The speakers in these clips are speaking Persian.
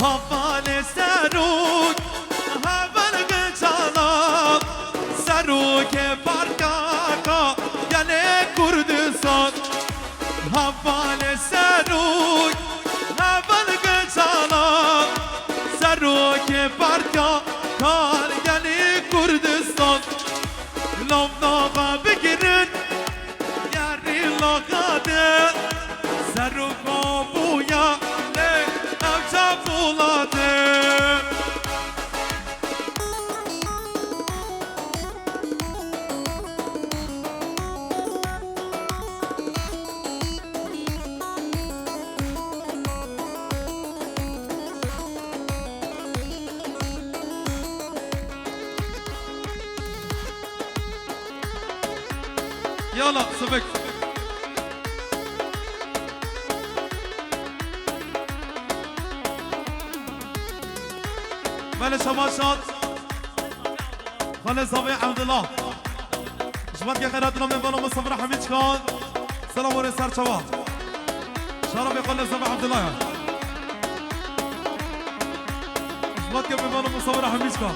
هوال سروک هول گچالا سروک پارکاکا یعنی کردستان هوال سروک هول گچالا سروک پارکاکا یعنی کردستان لامناغا بگیرن یاری لاغاده سروکا بویا نه اوچا فولاده يلا سبك بلش هماشات خالص صبي عبد الله شباب يا قناتنا من بلو مصطفى حميد كان سلام ورسال شباب شرف يقول صبي عبد الله شباب يا من بلو مصطفى حميد كان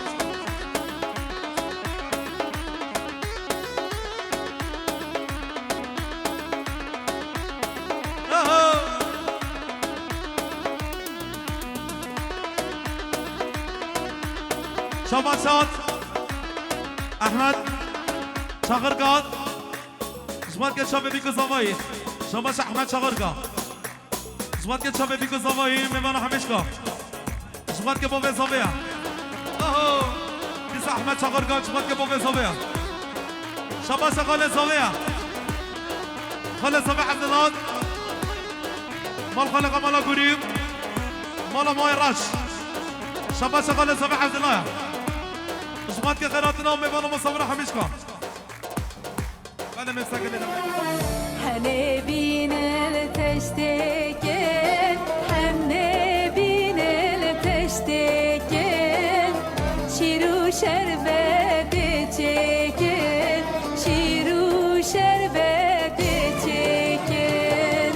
شباشات احمد شغرقات زمان که شبه بیکو زوایی شباش احمد شغرقا زمان که شبه بیکو زوایی میمانو همیشکا زمان که بوه زویا بیس احمد شغرقا زمان که بوه زویا شباش خال زویا خال زویا عبدالله مال خالق مالا قريب مالا ماي راش شباش خال زویا عبدالله شمات که خیراتنا میبانو مصور همیشکا بله مسکن هنه بینل تشتکن همه بینل تشتکن شیرو شربت چکن شیرو شربت چکن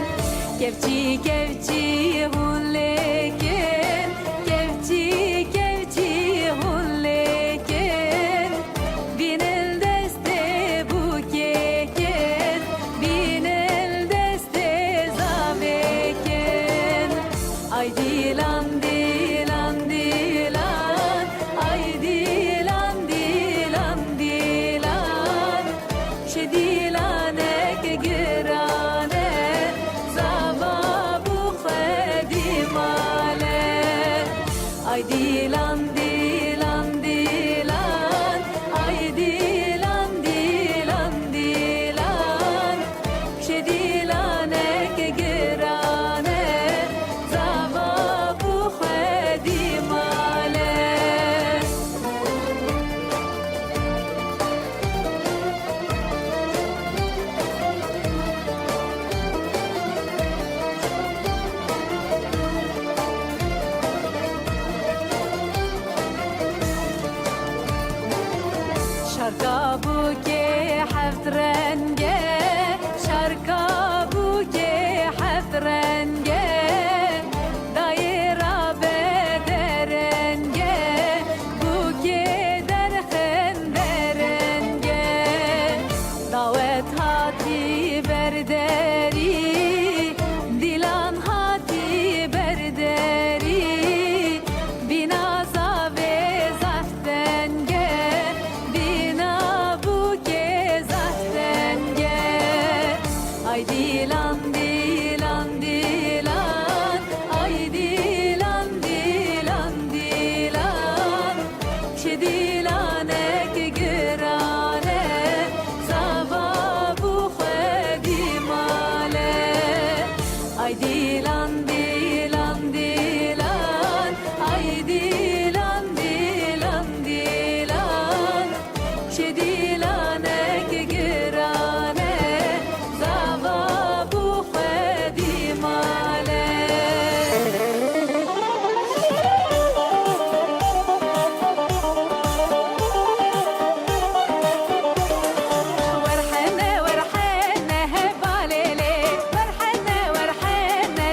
کفچی کفچی هون لکن کفچی کفچی هون لکن بینل دسته بوکن بینل دسته زاوکن ay dilan dilan dilan ay dilan dilan dilan şedilanek girane zababu khadimale ay dilan dilan dilan ay dilan dilan dilan şedilanek girane zababu khadimale شرقا بوكي حفت رنجة شرقا بوكي حفت رنجة دايرة بدرنجة بوكي درخن درنجة دعوت هاتي برداري دلان هاتي برداري بنا صابي زفتنجة بنا بوكي زفتنجة ay dilan dilan dilan ay dilan dilan dilan şedilanek girane zababu khadimale ay dilan dilan dilan ay dilan dilan dilan şedilanek girane zababu khadimale ورحنا ورحنا هباليلي ورحنا ورحنا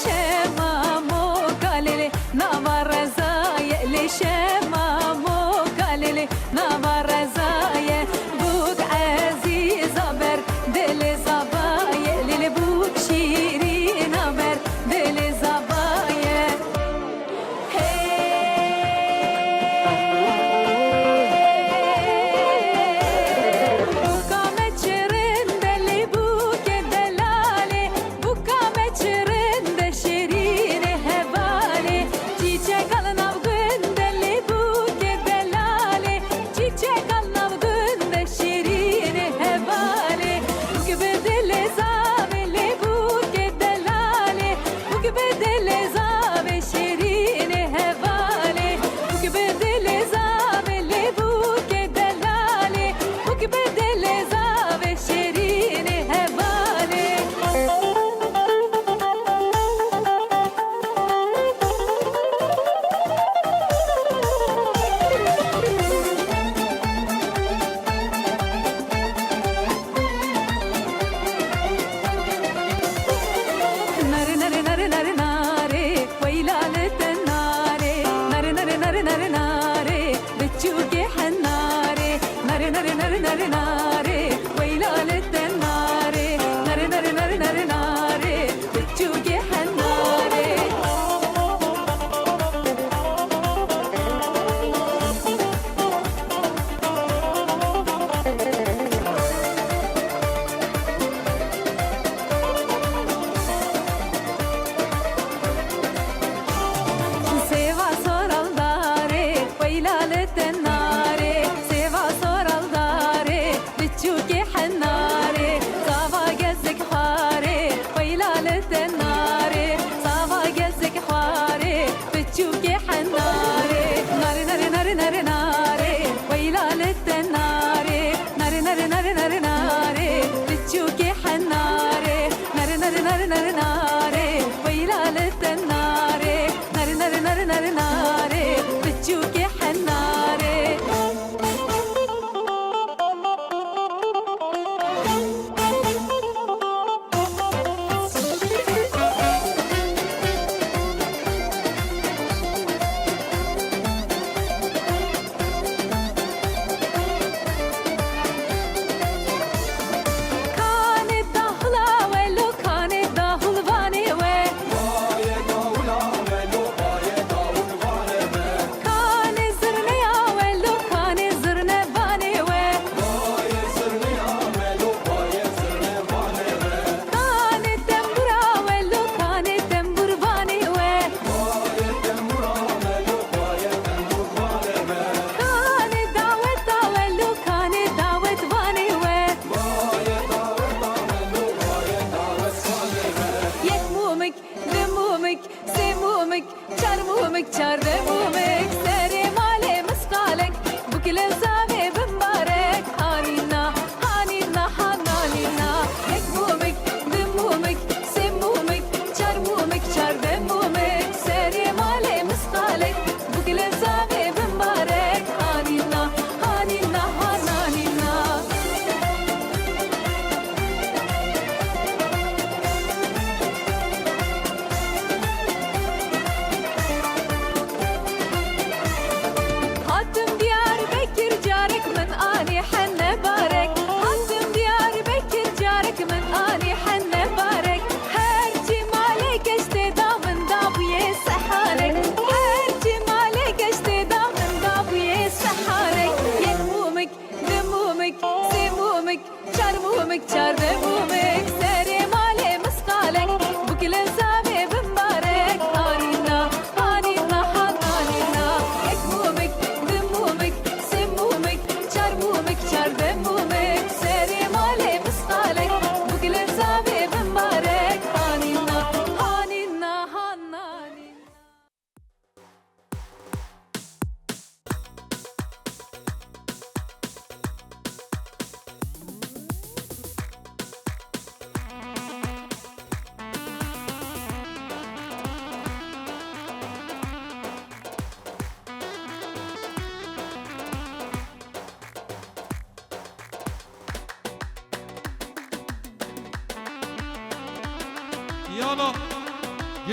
شمامو قاللي نامر رزايا لشمامو قاللي نامر رزايا بوك عزيز بر دل زبايا للي بوك شيرين بر دل زبايا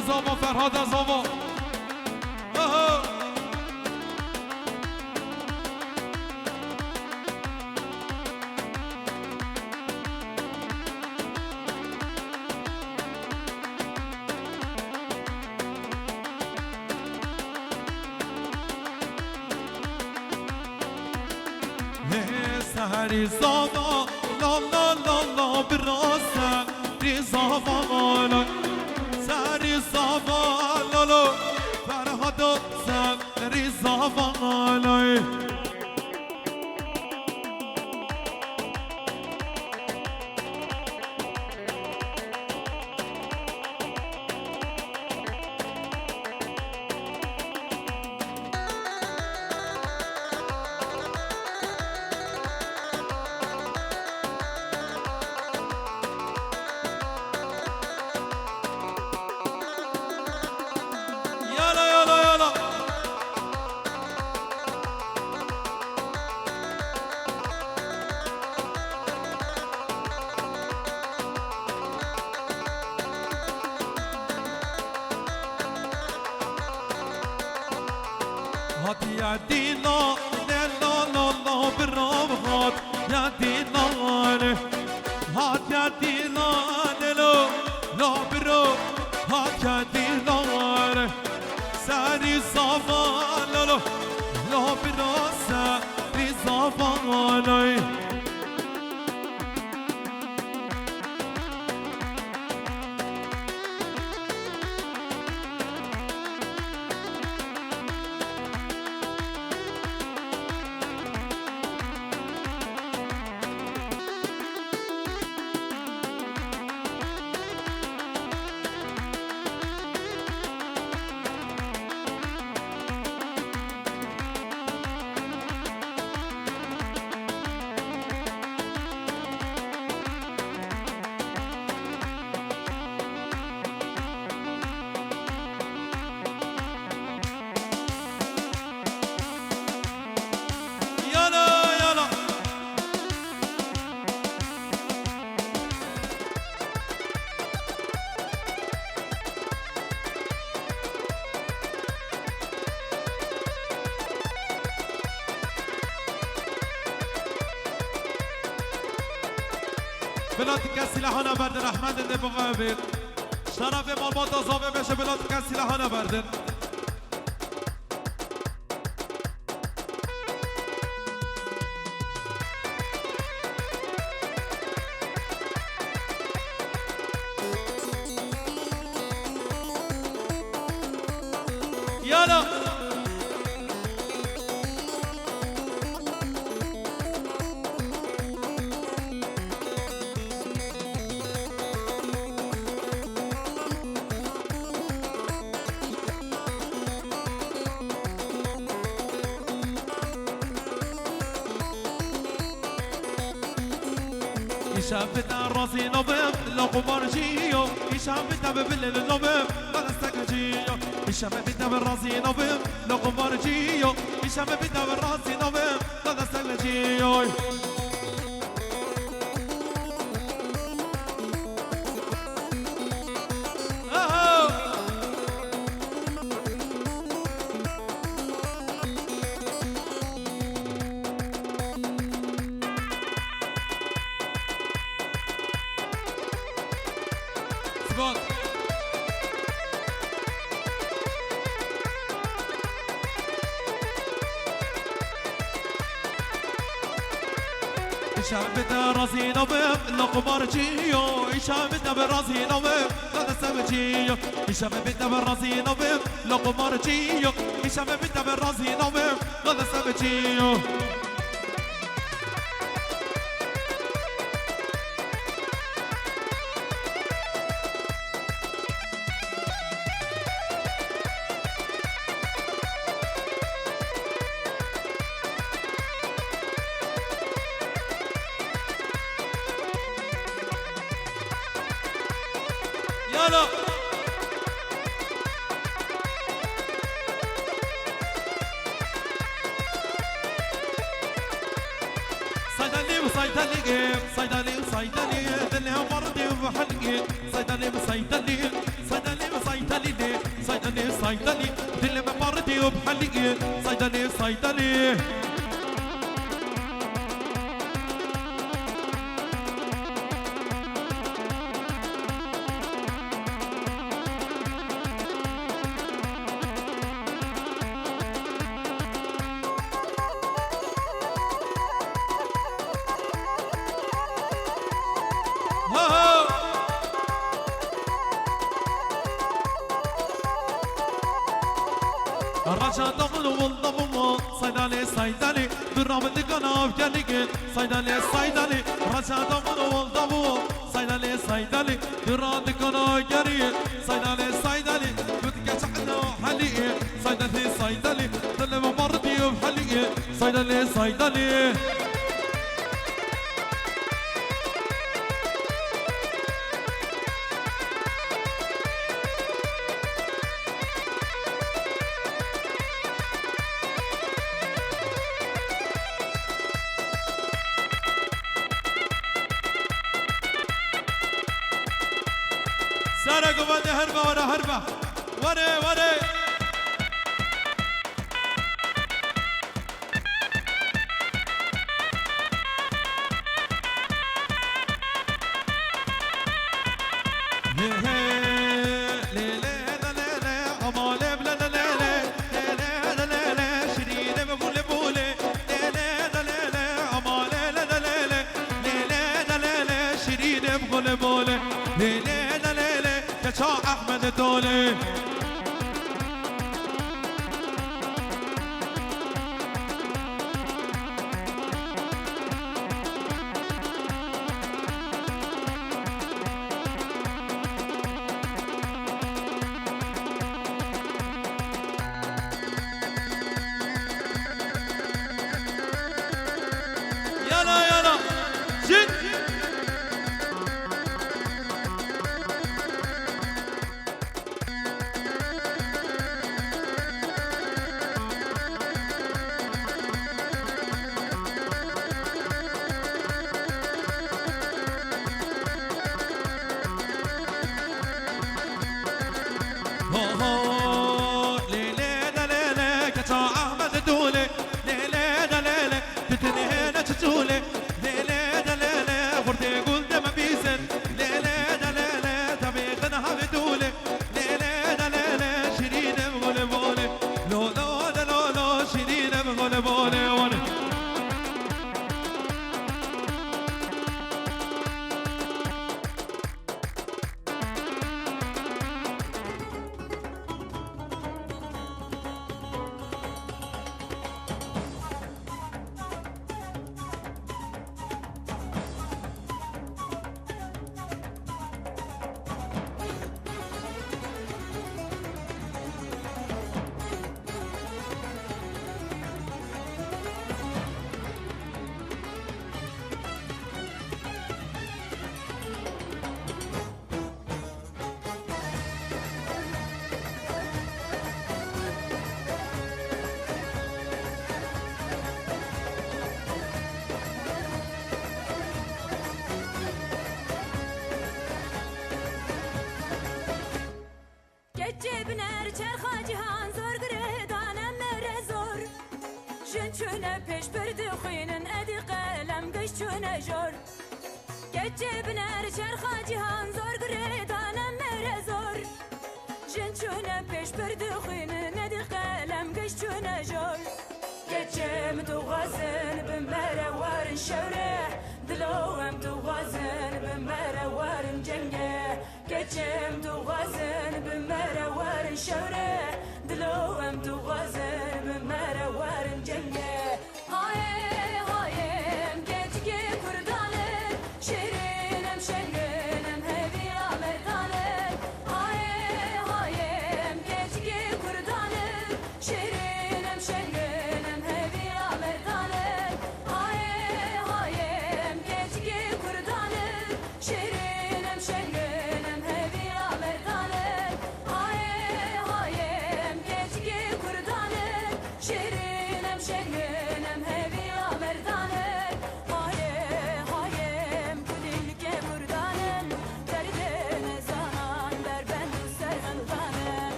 زاوا فرهاد زاوا سهری زاوا لا لا لا لا براسه زاوا لا سهری زاوا لا لا فرهاد سهری زاوا لا يا دينا لا لا لا لا بالراب هات يا دينا هات يا دينا لا لا بالراب هات يا دينا ساري صافا لا لا لا بالراب ساري صافا بلاد کسی لحانه بردن احمد نبوه بید شرف مالبات آزاوه بشه بلاد کسی لحانه بردن یالا شافتنا راسي نوبم لو قمرجيو شافتنا ببلل النوبم لا استكجيو شافتنا بالراسي نوبم لو قمرجيو شافتنا بالراسي نوبم لا استكجيو شافتنا راسي نوبم لو قمرجيو شافتنا بالراسي نوبم لا استكجيو شافتنا بالراسي نوبم لو قمرجيو شافتنا بالراسي نوبم لا استكجيو يلا صيدلي وصيدلي صيدلي وصيدلي دلها وردي وحلقي صيدلي وصيدلي صيدلي وصيدلي صيدلي دل مبردي وبحلي صيدلي صيدلي الرجا ضمن والضمم صيدلي صيدلي بالرغم اللي كان بجنك صيدلي صيدلي الرجا ضمن والضمم صيدلي صيدلي بالرغم اللي كان جري صيدلي صيدلي بدك شحنه حلي صيدلي صيدلي ضل ممرتي وبحلي صيدلي صيدلي سارق وبدي هربة ورا هربة وري وري أحمد دولي يلا يلا جد چونه پیش برد خوینن ادی قلم گش چونه جور گچه بنر چرخا جهان زور گریدانم مره زور جن چونه پیش برد خوینن ادی قلم گش چونه جور گچه متوازن بمره وارن شوره دلوهم توازن بمره وارن جنگه گچه متوازن بمره وارن شوره دلوهم توازن بمره وارن جنگه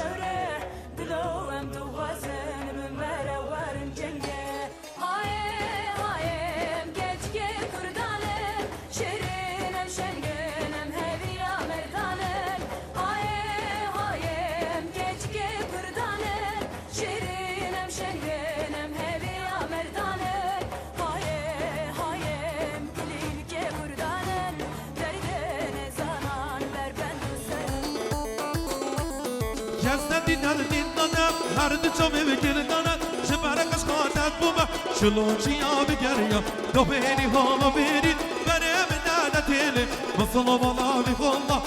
شوره دلو ام دوازن بمبره ورن جنگه هایم گچگه کردانم شیرینم شنگنم هویرا مردانم هایم گچگه کردانم شیرینم شنگنم هویرا مردانم هایم گلیل که کردانم دردن زمان بربندوسم جسدی دردین دانم هر دو چوبه بگردانم شبرکش خواهد بومه شلونچی آبی گریا دو بینی حالا بیرید برم ندتیلی مصلا والا بیخولا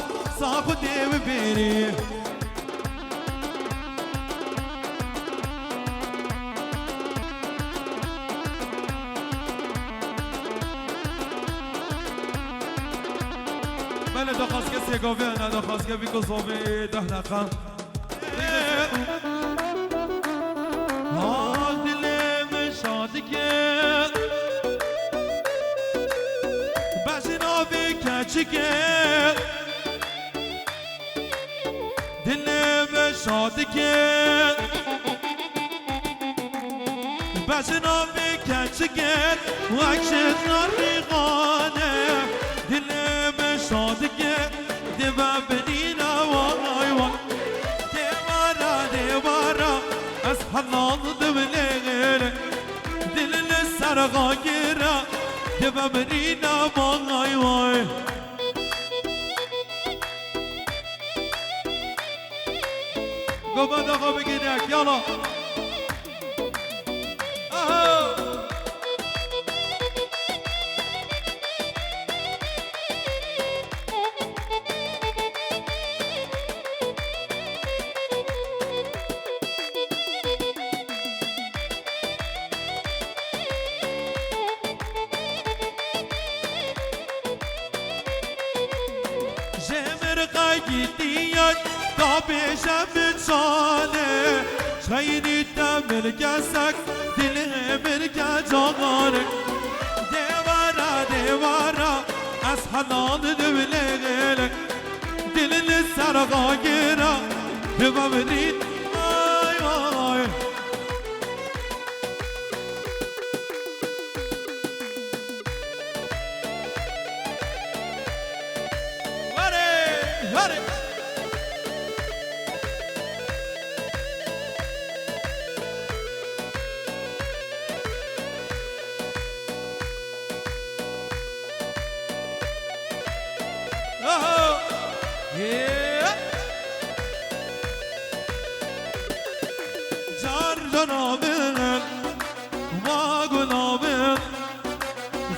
ساکو دیو بیری بله دخواست که سیگاوه نه دخواست که بیگو صوبه ده نقم دلم شادی که بشنا بی کچی که دلم شادی که بشنا بی کچی که وکشت ناریقانه دلم شادی که دیوه بنینا وای وای دیوارا از حنان دبلغیره دل سرغا گیره دیوه بنینا وای وای گفت آقا بگیرک یالا gidiyor da beşe çare Şayini temel gezek dilimi gecanarık Devara az halalı dövleğelek Dilini sarığa gira Hüvavrin ay ay Hurry! Oh, yeah. Jar janabel, magulabel,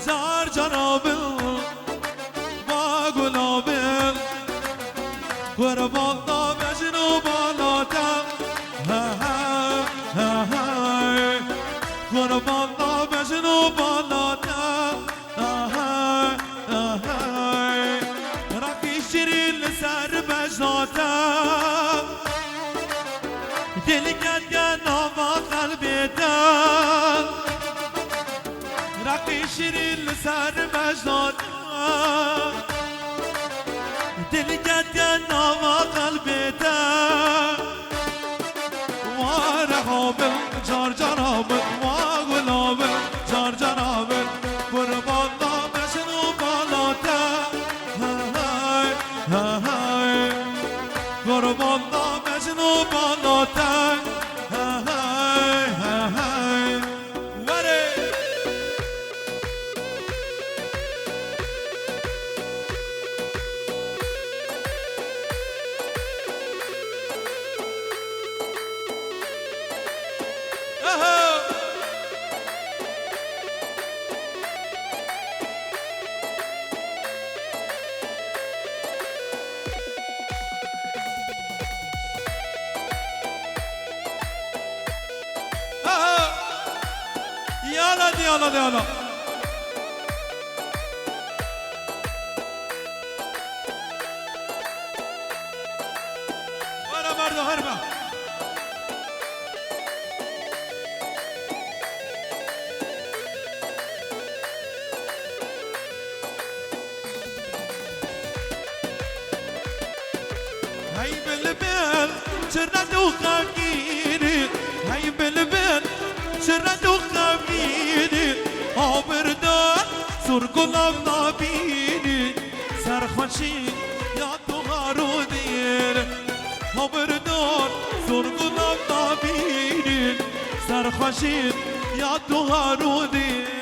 jar janabel, magulabel. Kurbanla mecnu balata, ha ha ha ha. Kurbanla mecnu balata, ha ha ha ha. Rakı şirin ser mecnata, deli gel ama kalbide. Rakı şirin ser mecnata. دل گدن ناما قلبته وارغابل جار جرابل واغلابل جار جرابل قربان نامشنو بالاته های های قربان نامشنو بالاته های های وره يلا دي يلا دي يلا ورا برضه هربة هاي بالبال شرد وخميني هاي بالبن شرد وخميني آبردان زور قلب نبيني سرخوشي يا تغارو دير آبردان زور قلب نبيني سرخوشي يا تغارو دير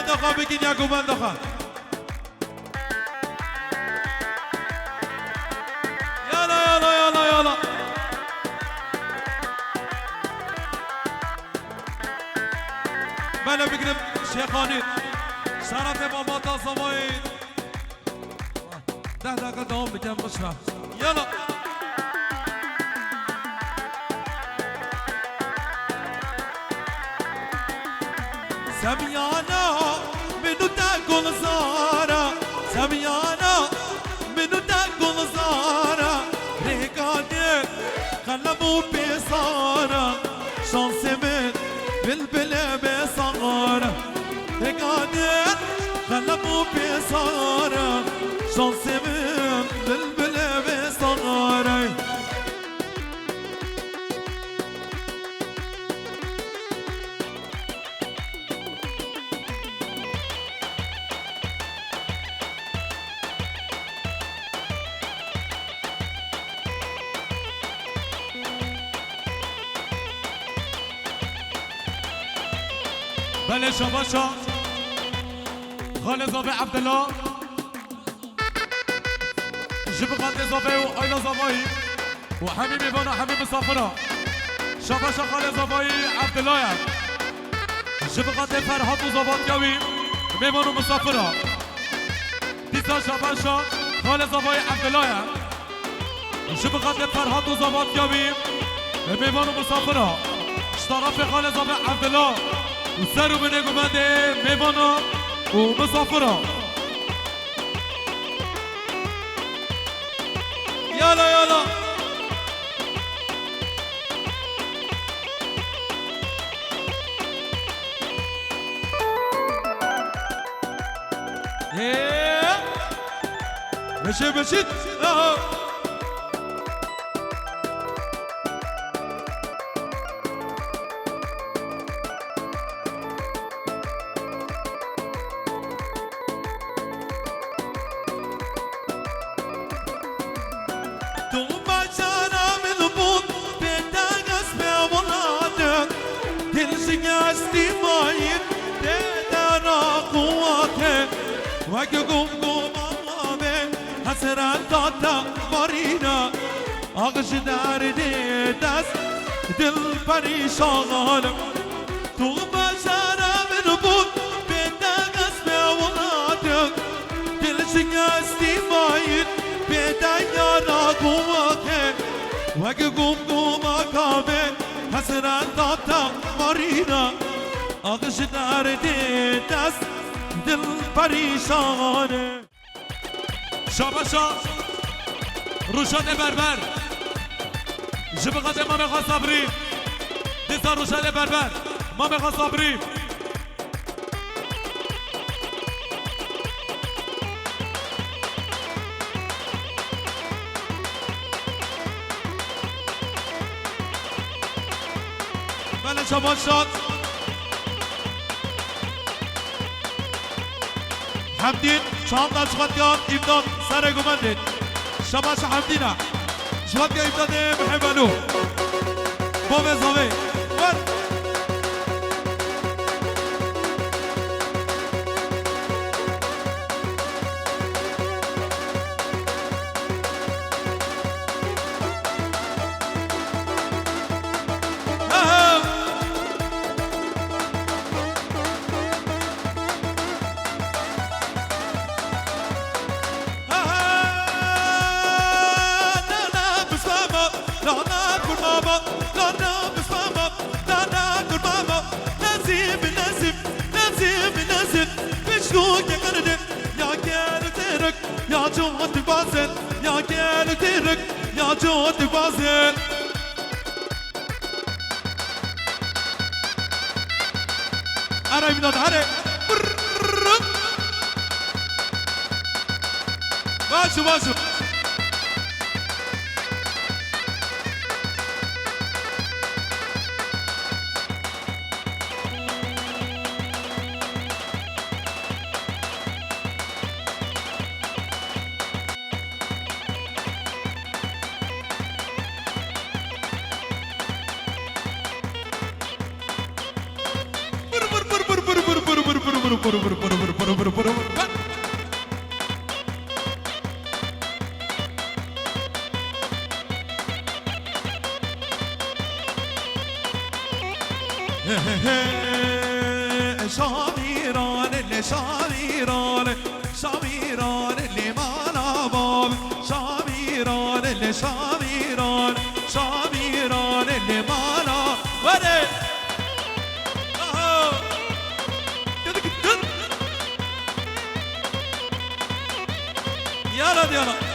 دخا بگین یا گوبن دخا یالا یالا یالا یالا بله بگیرم شیخانی شرف بابا تا سوایی 10 دقیقه دوام بگم بشرا یالا سمیانا منو تا گلزارا سمیانا منو تا گلزارا رگانه قلبو بسارا شانس من بلبل بسارا رگانه قلبو بسارا شانس من بلبل بسارا بله شباشا خالد زاوی عبدالله جبقات زاوی و آیلا زاوی و همین میبانه همین مسافره شباشا خالد زاوی عبدالله جبقات فرهاد و زاوات یاوی میبانه مسافره دیسا شباشا خالد زاوی عبدالله جبقات فرهاد و زاوات یاوی میبانه مسافره طرف خالد زاوی عبدالله وسروا من قبادة ميفانا ومسافرة يلا يلا مشيت وقوم قوم آمين حسران داتا مارينا آغش داردي دست دل پریشان تو بشارا من بود بيتا قسم اولادك دل شکستی ماید بيتا یارا قوته وقوم قوم آمين حسران داتا مارينا آغش داردي دست دل پریشانه شاباشا روشان بربر جبقات امام خا صبری دیسا روشان بربر امام خا صبری بله شاباشا حمدين شامنا شغطيان إمداد سر قمندين شباش حمدينا شغطيان إمداد محمانو بومي زوي ور بازل يا كيل ترك يا جود بازل أنا بنات هري باشو باشو شاميران اللي شاميران شاميران اللي ما نباب شاميران اللي شاميران شاميران اللي ما نباب يلا يلا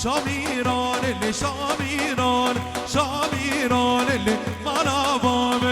شاميران اللي شاميران شاميران اللي ما نبان